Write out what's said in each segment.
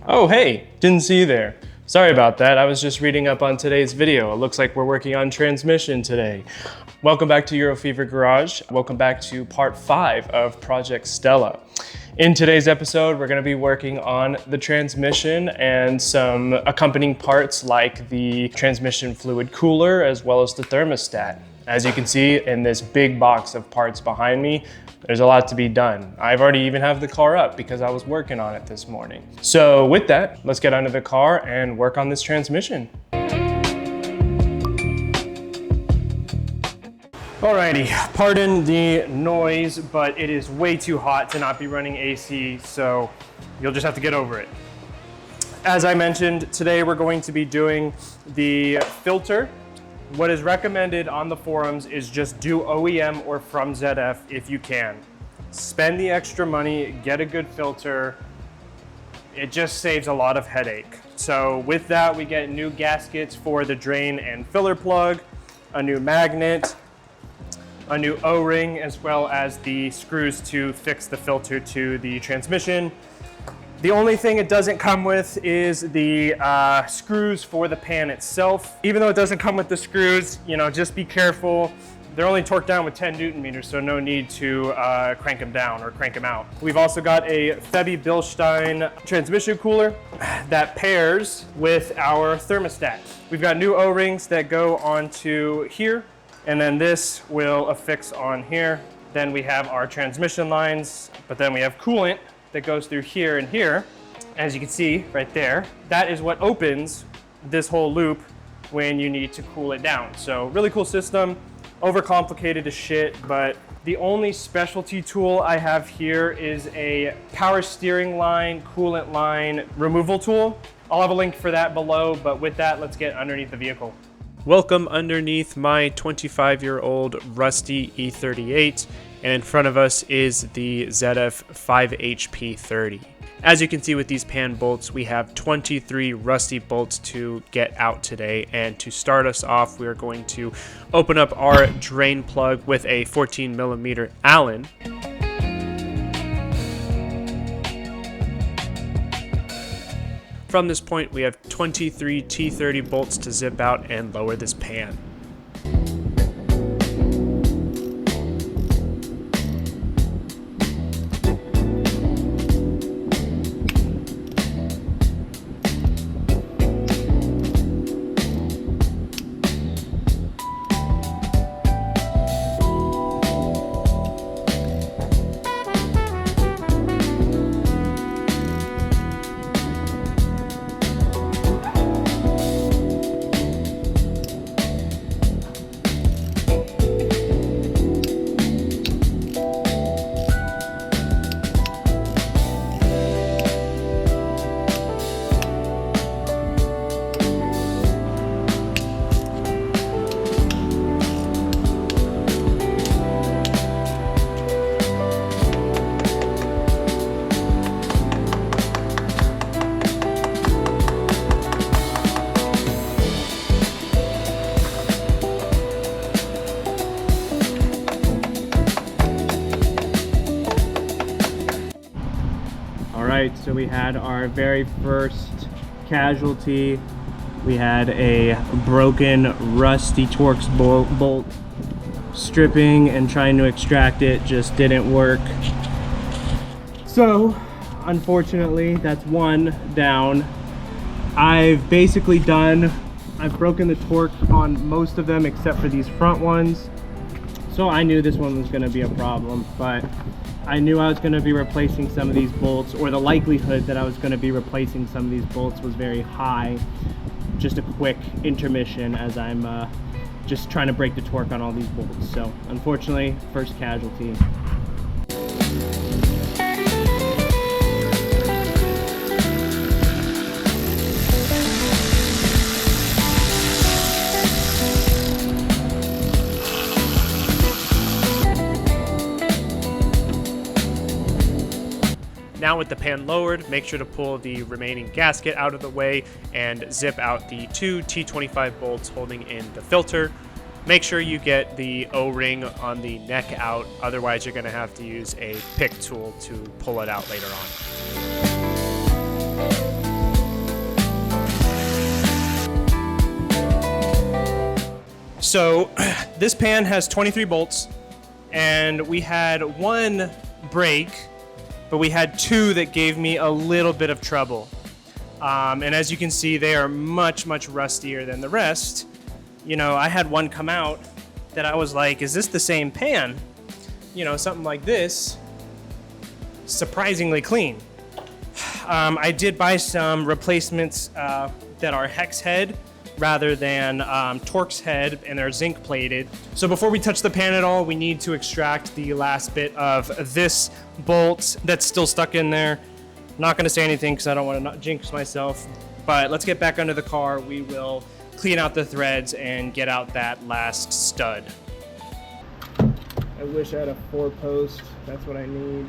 Oh, hey, didn't see you there. Sorry about that, I was just reading up on today's video. It looks like we're working on transmission today. Welcome back to Eurofever Garage. Welcome back to part 5 of Project Stella. In today's episode, we're gonna be working on the transmission and some accompanying parts like the transmission fluid cooler as well as the thermostat. As you can see in this big box of parts behind me, there's a lot to be done. I've already even have the car up because I was working on it this morning. So with that, let's get under the car and work on this transmission. Alrighty, pardon the noise, but it is way too hot to not be running AC, so you'll just have to get over it. As I mentioned, today we're going to be doing the filter. What is recommended on the forums is just do OEM or from ZF if you can. Spend the extra money, get a good filter. It just saves a lot of headache. So with that, we get new gaskets for the drain and filler plug, a new magnet, a new O-ring, as well as the screws to fix the filter to the transmission. The only thing it doesn't come with is the screws for the pan itself. Even though it doesn't come with the screws, just be careful. They're only torqued down with 10 Newton meters, so no need to crank them down or crank them out. We've also got a Febby Bilstein transmission cooler that pairs with our thermostat. We've got new O-rings that go onto here, and then this will affix on here. Then we have our transmission lines, but then we have coolant that goes through here and here. As you can see right there, that is what opens this whole loop when you need to cool it down. So really cool system, overcomplicated as shit, but the only specialty tool I have here is a power steering line, coolant line removal tool. I'll have a link for that below, but with that, let's get underneath the vehicle. Welcome underneath my 25-year-old rusty E38, and in front of us is the ZF 5HP30. As you can see with these pan bolts, we have 23 rusty bolts to get out today, and to start us off, we are going to open up our drain plug with a 14mm Allen. From this point, we have 23 T30 bolts to zip out and lower this pan. So we had our very first casualty. We had a broken rusty Torx bolt. Stripping and trying to extract it just didn't work. So unfortunately, that's one down. I've broken the Torx on most of them except for these front ones. So I knew this one was going to be a problem, but I knew I was going to be replacing some of these bolts, or the likelihood that I was going to be replacing some of these bolts was very high. Just a quick intermission as I'm just trying to break the torque on all these bolts. So unfortunately, first casualty. Now with the pan lowered, make sure to pull the remaining gasket out of the way and zip out the 2 T25 bolts holding in the filter. Make sure you get the O-ring on the neck out, otherwise you're going to have to use a pick tool to pull it out later on. So this pan has 23 bolts, and we had one break, but we had two that gave me a little bit of trouble. And as you can see, they are much, much rustier than the rest. You know, I had one come out that I was like, is this the same pan? You know, something like this, surprisingly clean. I did buy some replacements that are hex head rather than Torx head, and they're zinc plated. So before we touch the pan at all, we need to extract the last bit of this bolt that's still stuck in there. Not gonna say anything because I don't want to jinx myself, but let's get back under the car. We will clean out the threads and get out that last stud. I wish I had a 4-post, that's what I need.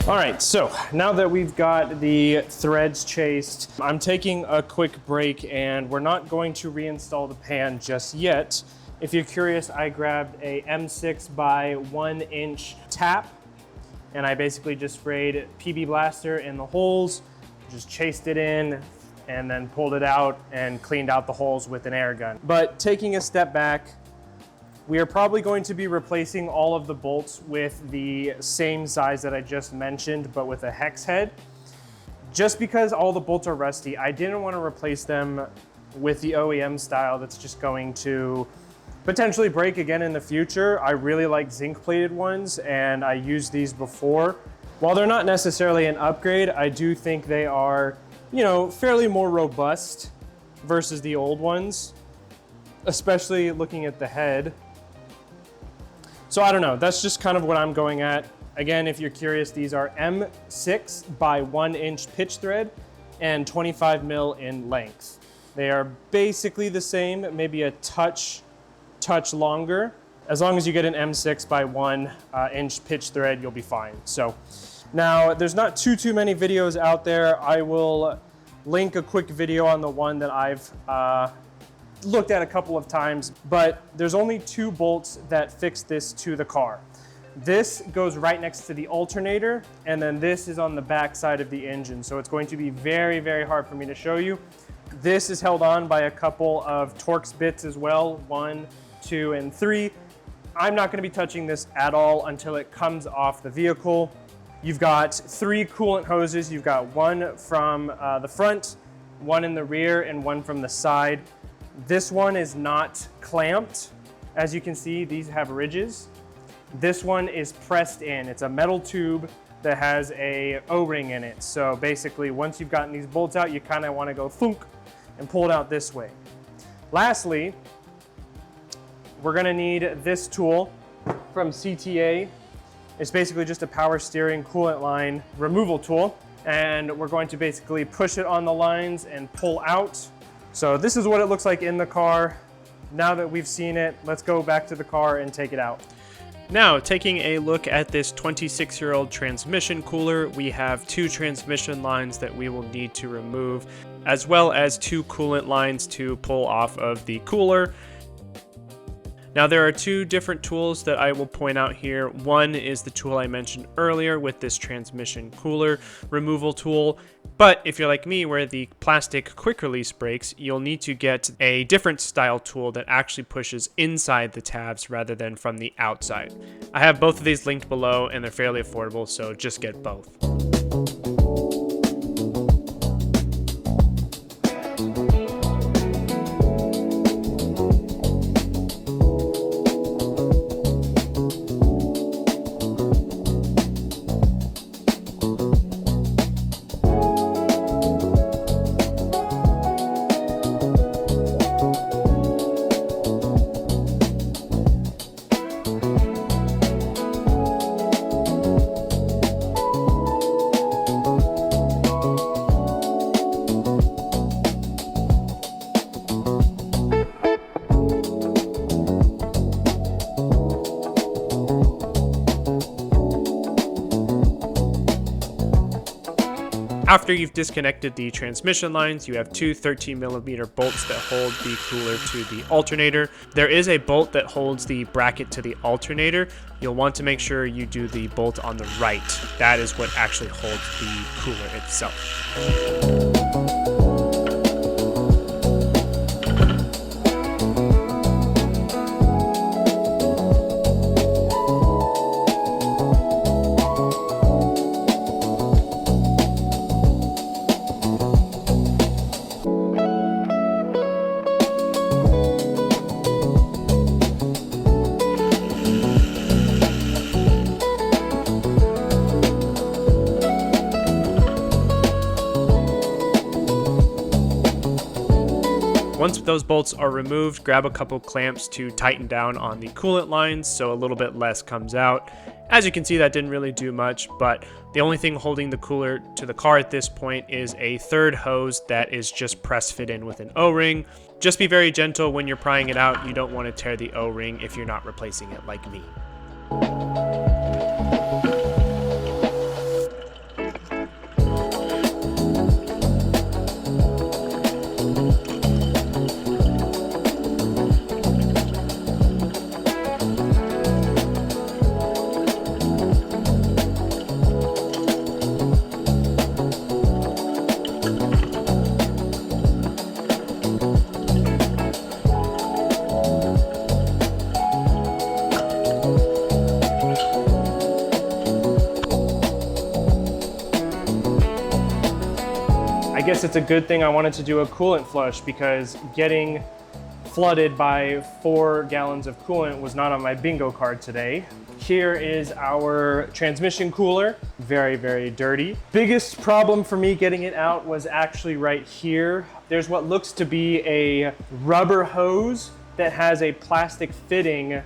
All right, so now that we've got the threads chased, I'm taking a quick break and we're not going to reinstall the pan just yet. If you're curious, I grabbed a M6 by 1 inch tap and I basically just sprayed PB Blaster in the holes, just chased it in and then pulled it out and cleaned out the holes with an air gun. But taking a step back, we are probably going to be replacing all of the bolts with the same size that I just mentioned, but with a hex head. Just because all the bolts are rusty, I didn't want to replace them with the OEM style that's just going to potentially break again in the future. I really like zinc plated ones and I used these before. While they're not necessarily an upgrade, I do think they are, you know, fairly more robust versus the old ones, especially looking at the head. So I don't know, that's just kind of what I'm going at. Again, if you're curious, these are M6 by 1 inch pitch thread and 25 mil in length. They are basically the same, maybe a touch longer. As long as you get an M6 by 1 inch pitch thread, you'll be fine. So now there's not too many videos out there. I will link a quick video on the one that I've looked at a couple of times, but there's only 2 bolts that fix this to the car. This goes right next to the alternator, and then this is on the back side of the engine. So it's going to be very hard for me to show you. This is held on by a couple of Torx bits as well, 1, 2, and 3. I'm not gonna be touching this at all until it comes off the vehicle. You've got 3 coolant hoses. You've got 1 from the front, 1 in the rear, and 1 from the side. This one is not clamped. As you can see, these have ridges. This one is pressed in. It's a metal tube that has a O-ring in it. So basically, once you've gotten these bolts out, you kind of want to go thunk and pull it out this way. Lastly, we're going to need this tool from CTA. It's basically just a power steering coolant line removal tool. And we're going to basically push it on the lines and pull out. So this is what it looks like in the car. Now that we've seen it, let's go back to the car and take it out. Now, taking a look at this 26-year-old transmission cooler, we have 2 transmission lines that we will need to remove, as well as 2 coolant lines to pull off of the cooler. Now there are 2 different tools that I will point out here. One is the tool I mentioned earlier with this transmission cooler removal tool. But if you're like me where the plastic quick release breaks, you'll need to get a different style tool that actually pushes inside the tabs rather than from the outside. I have both of these linked below and they're fairly affordable, so just get both. After you've disconnected the transmission lines, you have two 13mm bolts that hold the cooler to the alternator. There is a bolt that holds the bracket to the alternator. You'll want to make sure you do the bolt on the right. That is what actually holds the cooler itself. Once those bolts are removed, grab a couple clamps to tighten down on the coolant lines so a little bit less comes out. As you can see, that didn't really do much, but the only thing holding the cooler to the car at this point is a third hose that is just press fit in with an O-ring. Just be very gentle when you're prying it out. You don't want to tear the O-ring if you're not replacing it like me. I guess it's a good thing I wanted to do a coolant flush, because getting flooded by 4 gallons of coolant was not on my bingo card today. Here is our transmission cooler. Very, very dirty. Biggest problem for me getting it out was actually right here. There's what looks to be a rubber hose that has a plastic fitting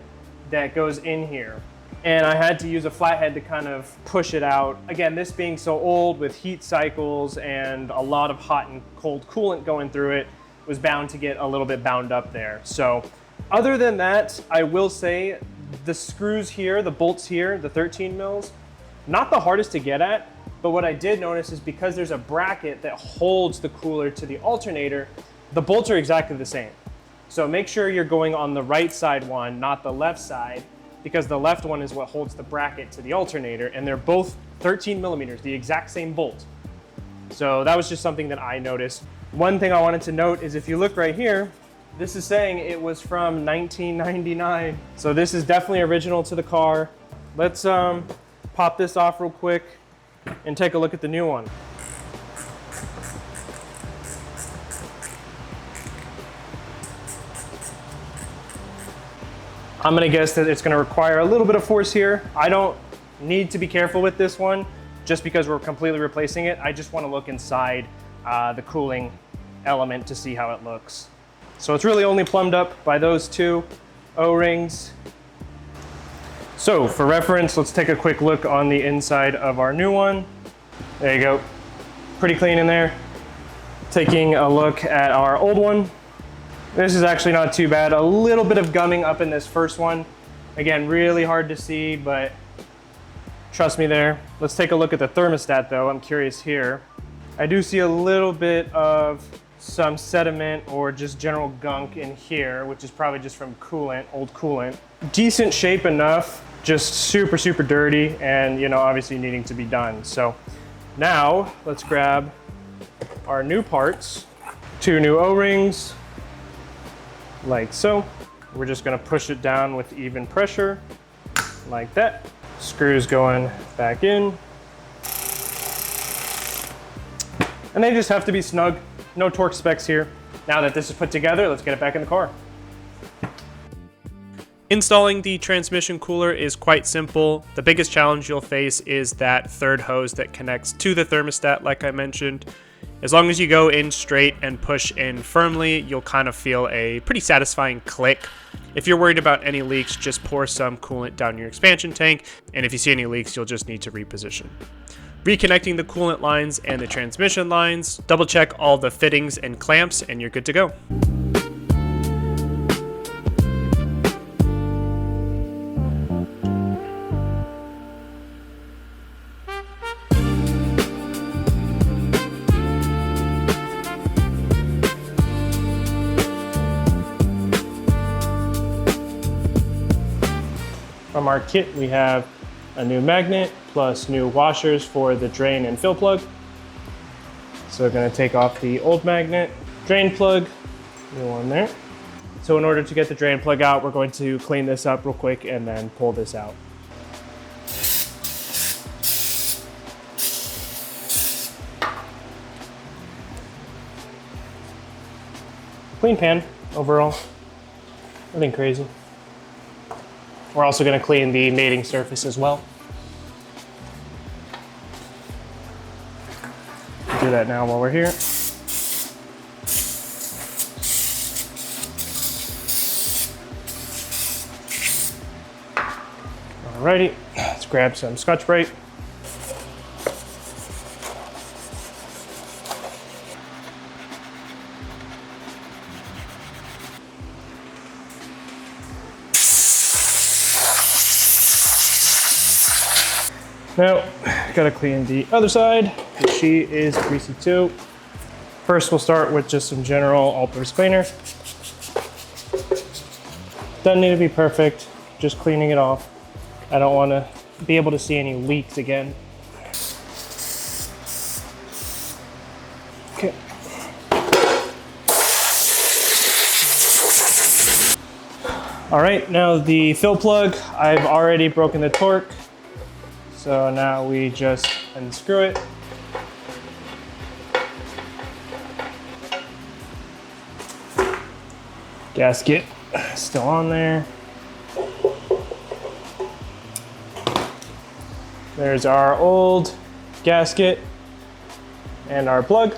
that goes in here. And I had to use a flathead to kind of push it out. Again, this being so old with heat cycles and a lot of hot and cold coolant going through it, was bound to get a little bit bound up there. So other than that, I will say the screws here, the bolts here, the 13 mils, not the hardest to get at, but what I did notice is because there's a bracket that holds the cooler to the alternator, the bolts are exactly the same. So make sure you're going on the right side one, not the left side, because the left one is what holds the bracket to the alternator, and they're both 13 millimeters, the exact same bolt. So that was just something that I noticed. One thing I wanted to note is if you look right here, this is saying it was from 1999. So this is definitely original to the car. Let's pop this off real quick and take a look at the new one. I'm gonna guess that it's gonna require a little bit of force here. I don't need to be careful with this one just because we're completely replacing it. I just wanna look inside the cooling element to see how it looks. So it's really only plumbed up by those 2 O-rings. So for reference, let's take a quick look on the inside of our new one. There you go, pretty clean in there. Taking a look at our old one. This is actually not too bad. A little bit of gumming up in this first one. Again, really hard to see, but trust me there. Let's take a look at the thermostat though. I'm curious here. I do see a little bit of some sediment or just general gunk in here, which is probably just from coolant, old coolant. Decent shape enough, just super, super dirty, and obviously needing to be done. So now let's grab our new parts. 2 new O-rings, like so. We're just gonna push it down with even pressure, like that. Screws going back in. And they just have to be snug. No torque specs here. Now that this is put together, let's get it back in the car. Installing the transmission cooler is quite simple. The biggest challenge you'll face is that third hose that connects to the thermostat, like I mentioned. As long as you go in straight and push in firmly, you'll kind of feel a pretty satisfying click. If you're worried about any leaks, just pour some coolant down your expansion tank, and if you see any leaks, you'll just need to reposition. Reconnecting the coolant lines and the transmission lines, double check all the fittings and clamps, and you're good to go. From our kit, we have a new magnet plus new washers for the drain and fill plug. So we're gonna take off the old magnet, drain plug, new one there. So in order to get the drain plug out, we're going to clean this up real quick and then pull this out. Clean pan overall, nothing crazy. We're also going to clean the mating surface as well. Do that now while we're here. Alrighty, let's grab some Scotch-Brite. Now, gotta clean the other side. She is greasy too. First, we'll start with just some general all-purpose cleaner. Doesn't need to be perfect, just cleaning it off. I don't want to be able to see any leaks again. Okay. All right, now the fill plug, I've already broken the torque. So now we just unscrew it. Gasket still on there. There's our old gasket and our plug,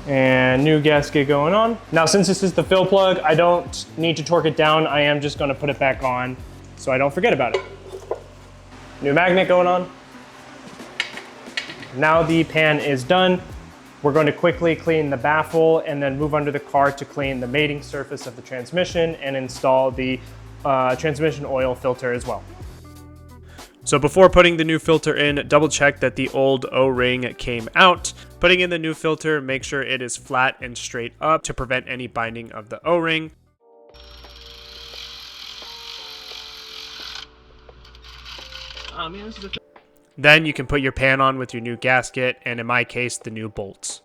and new gasket going on. Now, since this is the fill plug, I don't need to torque it down. I am just gonna put it back on so I don't forget about it. New magnet going on. Now the pan is done. We're going to quickly clean the baffle and then move under the car to clean the mating surface of the transmission and install the transmission oil filter as well. So before putting the new filter in, double check that the old O-ring came out. Putting in the new filter, make sure it is flat and straight up to prevent any binding of the O-ring. Then you can put your pan on with your new gasket, and in my case, the new bolts.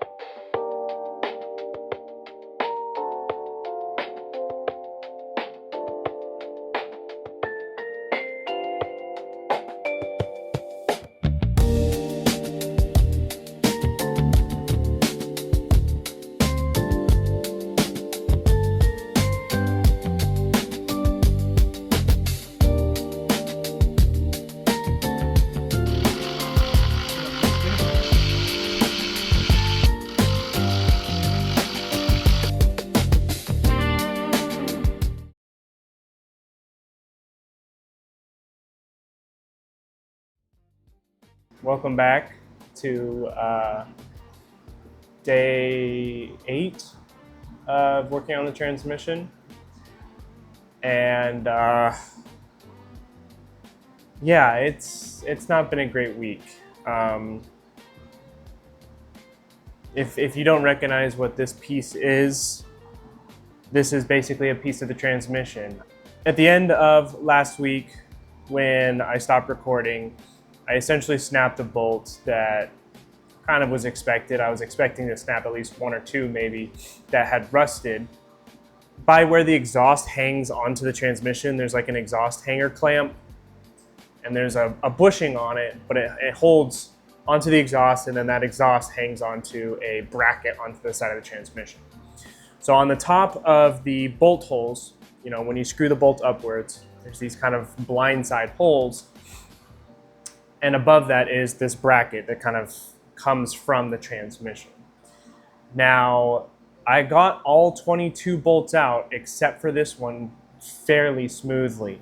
Welcome back to day 8 of working on the transmission. And yeah, it's not been a great week. If you don't recognize what this piece is, this is basically a piece of the transmission. At the end of last week, when I stopped recording, I essentially snapped a bolt that kind of was expected. I was expecting to snap at least one or two maybe that had rusted. By where the exhaust hangs onto the transmission, there's like an exhaust hanger clamp, and there's a bushing on it, but it holds onto the exhaust, and then that exhaust hangs onto a bracket onto the side of the transmission. So on the top of the bolt holes, you know, when you screw the bolt upwards, there's these kind of blindside holes. And above that is this bracket that kind of comes from the transmission. Now, I got all 22 bolts out except for this one fairly smoothly.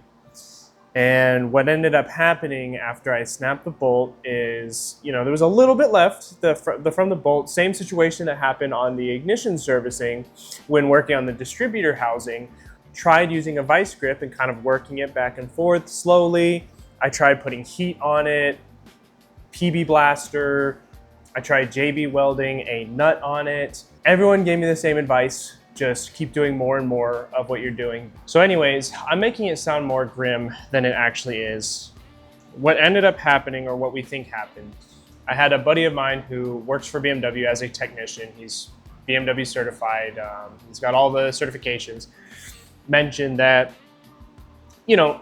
And what ended up happening after I snapped the bolt is, you know, there was a little bit left from the bolt. Same situation that happened on the ignition servicing when working on the distributor housing. Tried using a vice grip and kind of working it back and forth slowly. I tried putting heat on it, PB blaster. I tried JB welding a nut on it. Everyone gave me the same advice. just keep doing more and more of what you're doing. So anyways, I'm making it sound more grim than it actually is. What ended up happening, or what we think happened, I had a buddy of mine who works for BMW as a technician. He's BMW certified. He's got all the certifications. Mentioned that, you know,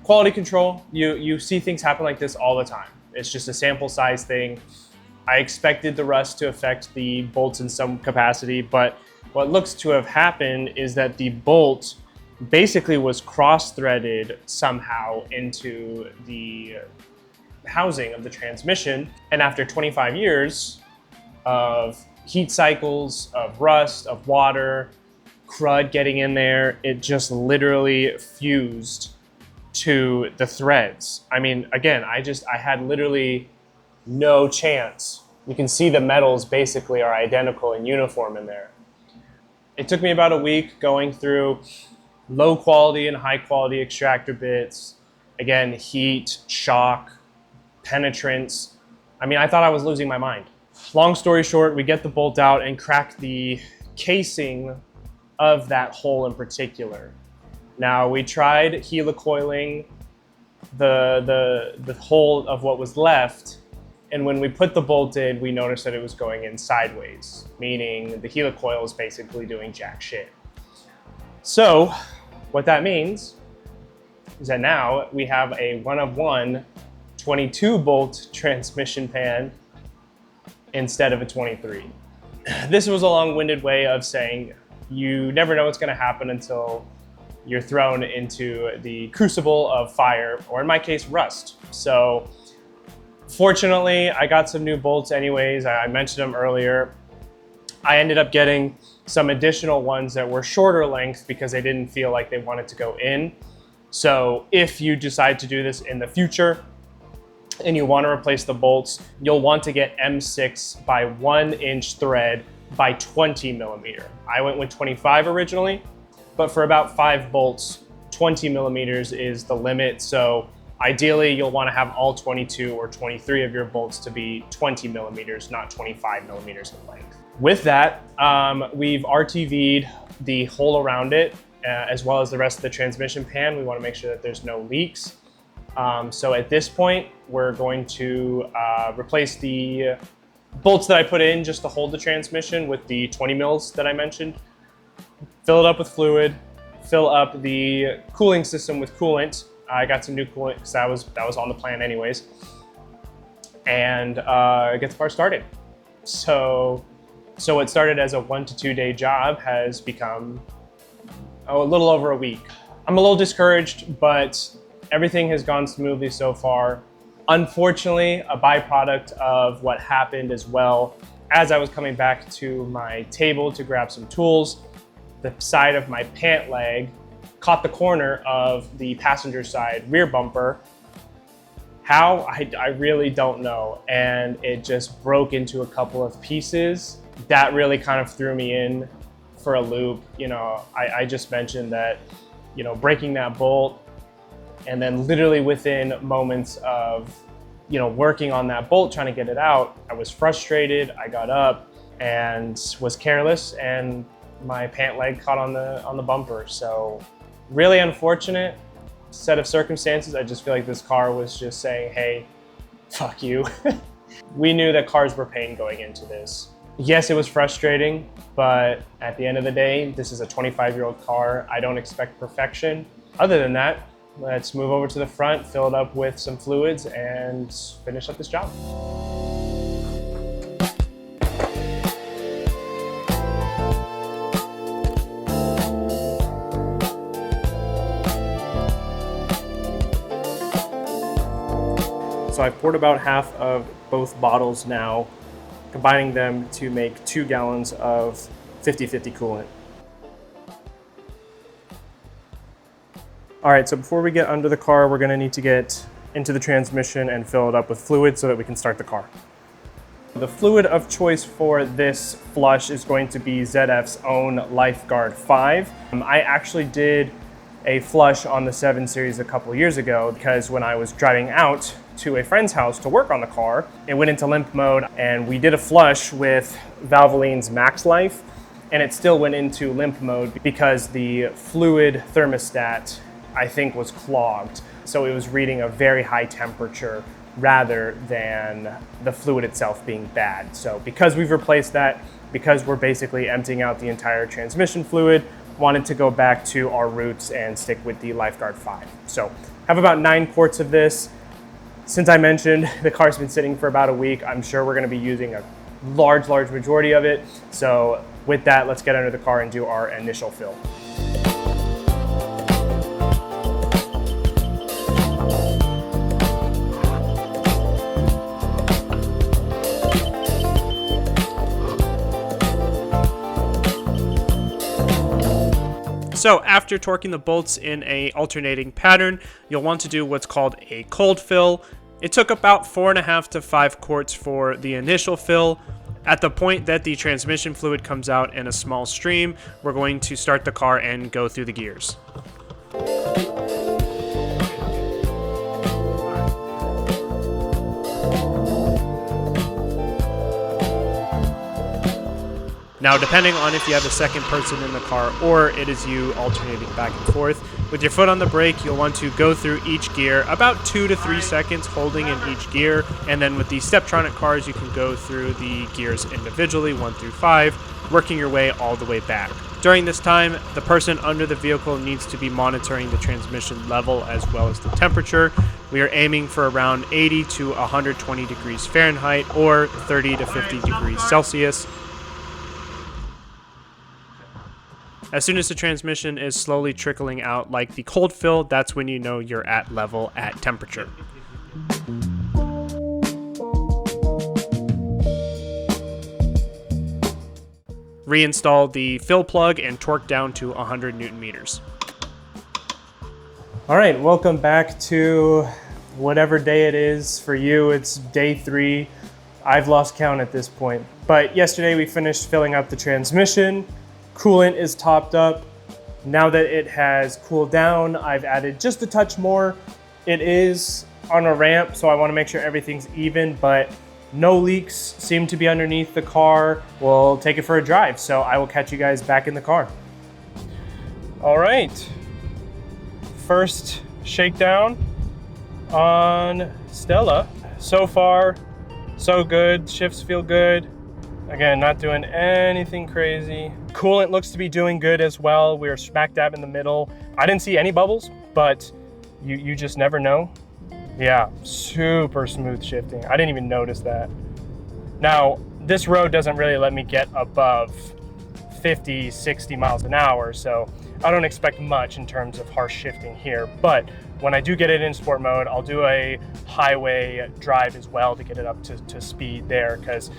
quality control, you see things happen like this all the time. It's just a sample size thing. I expected the rust to affect the bolts in some capacity, but what looks to have happened is that the bolt basically was cross-threaded somehow into the housing of the transmission. And after 25 years of heat cycles, of rust, of water, crud getting in there, it just literally fused to the threads. I mean, again, I had literally no chance. You can see the metals basically are identical and uniform in there. It took me about a week going through low quality and high quality extractor bits. Again, heat, shock, penetrance. I mean, I thought I was losing my mind. Long story short, we get the bolt out and crack the casing of that hole in particular. Now, we tried helicoiling the hole of what was left, and when we put the bolt in, we noticed that it was going in sideways, meaning the helicoil is basically doing jack shit. So what that means is that now we have a 1-of-1 22 bolt transmission pan instead of a 23. This was a long-winded way of saying you never know what's going to happen until you're thrown into the crucible of fire, or in my case, rust. So fortunately, I got some new bolts anyways. I mentioned them earlier. I ended up getting some additional ones that were shorter length because they didn't feel like they wanted to go in. So if you decide to do this in the future and you want to replace the bolts, you'll want to get M6 by 1-inch thread by 20 millimeter. I went with 25 originally, but for about 5 bolts, 20 millimeters is the limit. So ideally, you'll want to have all 22 or 23 of your bolts to be 20 millimeters, not 25 millimeters in length. With that, we've RTV'd the hole around it, as well as the rest of the transmission pan. We want to make sure that there's no leaks. So at this point, we're going to replace the bolts that I put in just to hold the transmission with the 20 mils that I mentioned. Fill it up with fluid, fill up the cooling system with coolant. I got some new coolant because that was on the plan anyways. And get the car started. So what started as a 1 to 2 day job has become a little over a week. I'm a little discouraged, but everything has gone smoothly so far. Unfortunately, a byproduct of what happened as well, as I was coming back to my table to grab some tools, the side of my pant leg caught the corner of the passenger side rear bumper. How? I really don't know. And it just broke into a couple of pieces. That really kind of threw me in for a loop. You know, I just mentioned that, you know, breaking that bolt, and then literally within moments of, you know, working on that bolt, trying to get it out, I was frustrated. I got up and was careless, and my pant leg caught on the bumper. So really unfortunate set of circumstances. I just feel like this car was just saying, hey, fuck you. We knew that cars were pain going into this. Yes, it was frustrating, but at the end of the day, this is a 25-year-old car. I don't expect perfection. Other than that, let's move over to the front, fill it up with some fluids, and finish up this job. So I've poured about half of both bottles now, combining them to make 2 gallons of 50/50 coolant. All right, so before we get under the car, we're gonna need to get into the transmission and fill it up with fluid so that we can start the car. The fluid of choice for this flush is going to be ZF's own Lifeguard 5. I actually did a flush on the 7 Series a couple years ago because when I was driving out to a friend's house to work on the car, it went into limp mode, and we did a flush with Valvoline's Max Life, and it still went into limp mode because the fluid thermostat, I think, was clogged. So it was reading a very high temperature rather than the fluid itself being bad. So because we've replaced that, because we're basically emptying out the entire transmission fluid, wanted to go back to our roots and stick with the Lifeguard 5. So have about 9 quarts of this. Since I mentioned the car's been sitting for about a week, I'm sure we're gonna be using a large majority of it. So with that, let's get under the car and do our initial fill. So after torquing the bolts in a alternating pattern, you'll want to do what's called a cold fill. It took about 4.5 to 5 quarts for the initial fill. At the point that the transmission fluid comes out in a small stream, we're going to start the car and go through the gears. Now, depending on if you have a second person in the car or it is you alternating back and forth, with your foot on the brake, you'll want to go through each gear about 2 to 3 seconds holding in each gear. And then with the Steptronic cars, you can go through the gears individually, 1 through 5, working your way all the way back. During this time, the person under the vehicle needs to be monitoring the transmission level as well as the temperature. We are aiming for around 80 to 120 degrees Fahrenheit or 30 to 50 degrees Celsius. As soon as the transmission is slowly trickling out like the cold fill, that's when you know you're at level at temperature. Reinstall the fill plug and torque down to 100 Newton meters. All right, welcome back to whatever day it is for you. It's day 3. I've lost count at this point. But yesterday we finished filling up the transmission. Coolant is topped up. Now that it has cooled down, I've added just a touch more. It is on a ramp, so I want to make sure everything's even, but no leaks seem to be underneath the car. We'll take it for a drive, so I will catch you guys back in the car. All right, first shakedown on Stella. So far, so good. Shifts feel good. Again, not doing anything crazy. Coolant looks to be doing good as well. We're smack dab in the middle. I didn't see any bubbles, but you just never know. Yeah, super smooth shifting. I didn't even notice that. Now, this road doesn't really let me get above 50, 60 miles an hour, so I don't expect much in terms of harsh shifting here. But when I do get it in sport mode, I'll do a highway drive as well to get it up to speed there, because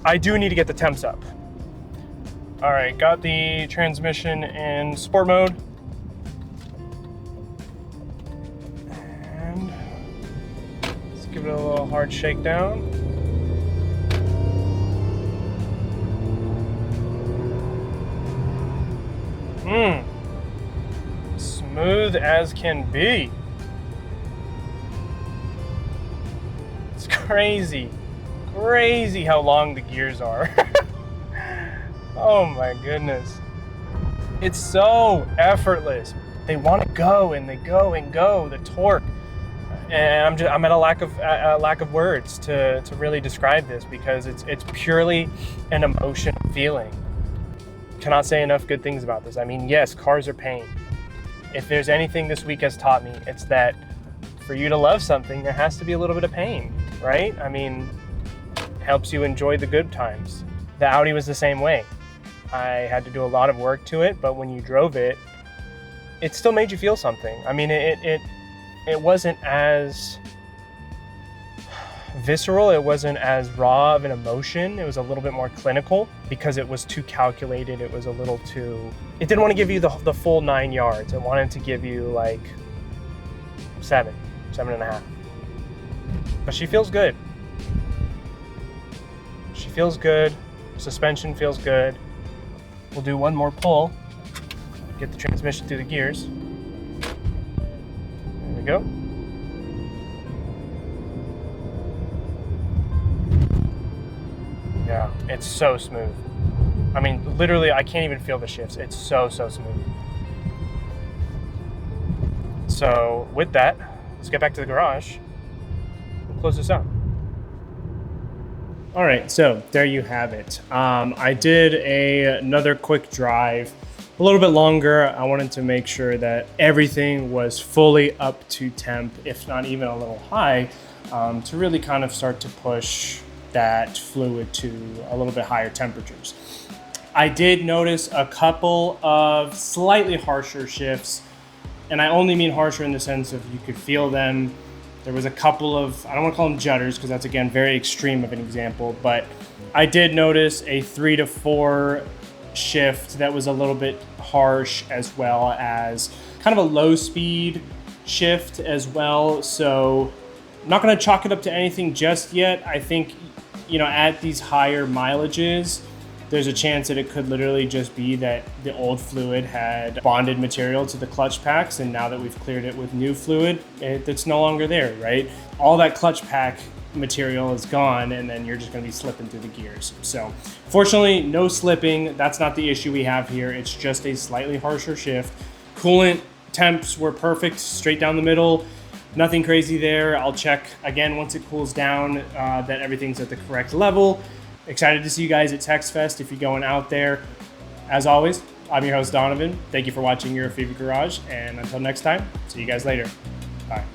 I do need to get the temps up. All right, got the transmission in sport mode. And let's give it a little hard shakedown. Smooth as can be. It's crazy. Crazy how long the gears are. Oh my goodness. It's so effortless. They want to go and they go and go, the torque. And I'm at a lack of words to really describe this, because it's purely an emotion feeling. Cannot say enough good things about this. I mean, yes, cars are pain. If there's anything this week has taught me, it's that for you to love something, there has to be a little bit of pain, right? I mean, helps you enjoy the good times. The Audi was the same way. I had to do a lot of work to it, but when you drove it, it still made you feel something. I mean, it wasn't as visceral, it wasn't as raw of an emotion. It was a little bit more clinical because it was too calculated. It was a little too, it didn't want to give you the full 9 yards. It wanted to give you like 7.5. But she feels good. She feels good. Suspension feels good. We'll do one more pull. Get the transmission through the gears. There we go. Yeah, it's so smooth. I mean, literally, I can't even feel the shifts. It's so smooth. So with that, let's get back to the garage and close this out. All right, so there you have it. I did another quick drive, a little bit longer. I wanted to make sure that everything was fully up to temp, if not even a little high, to really kind of start to push that fluid to a little bit higher temperatures. I did notice a couple of slightly harsher shifts, and I only mean harsher in the sense of you could feel them. There was a couple of, I don't want to call them judders because that's, again, very extreme of an example, but I did notice a 3 to 4 shift that was a little bit harsh, as well as kind of a low speed shift as well. So I'm not going to chalk it up to anything just yet. I think, you know, at these higher mileages, there's a chance that it could literally just be that the old fluid had bonded material to the clutch packs, and now that we've cleared it with new fluid, it's no longer there, right? All that clutch pack material is gone, and then you're just gonna be slipping through the gears. So fortunately, no slipping. That's not the issue we have here. It's just a slightly harsher shift. Coolant temps were perfect, straight down the middle. Nothing crazy there. I'll check again once it cools down that everything's at the correct level. Excited to see you guys at TexFest if you're going out there. As always, I'm your host, Donovan. Thank you for watching Your Favorite Garage, and until next time, see you guys later. Bye.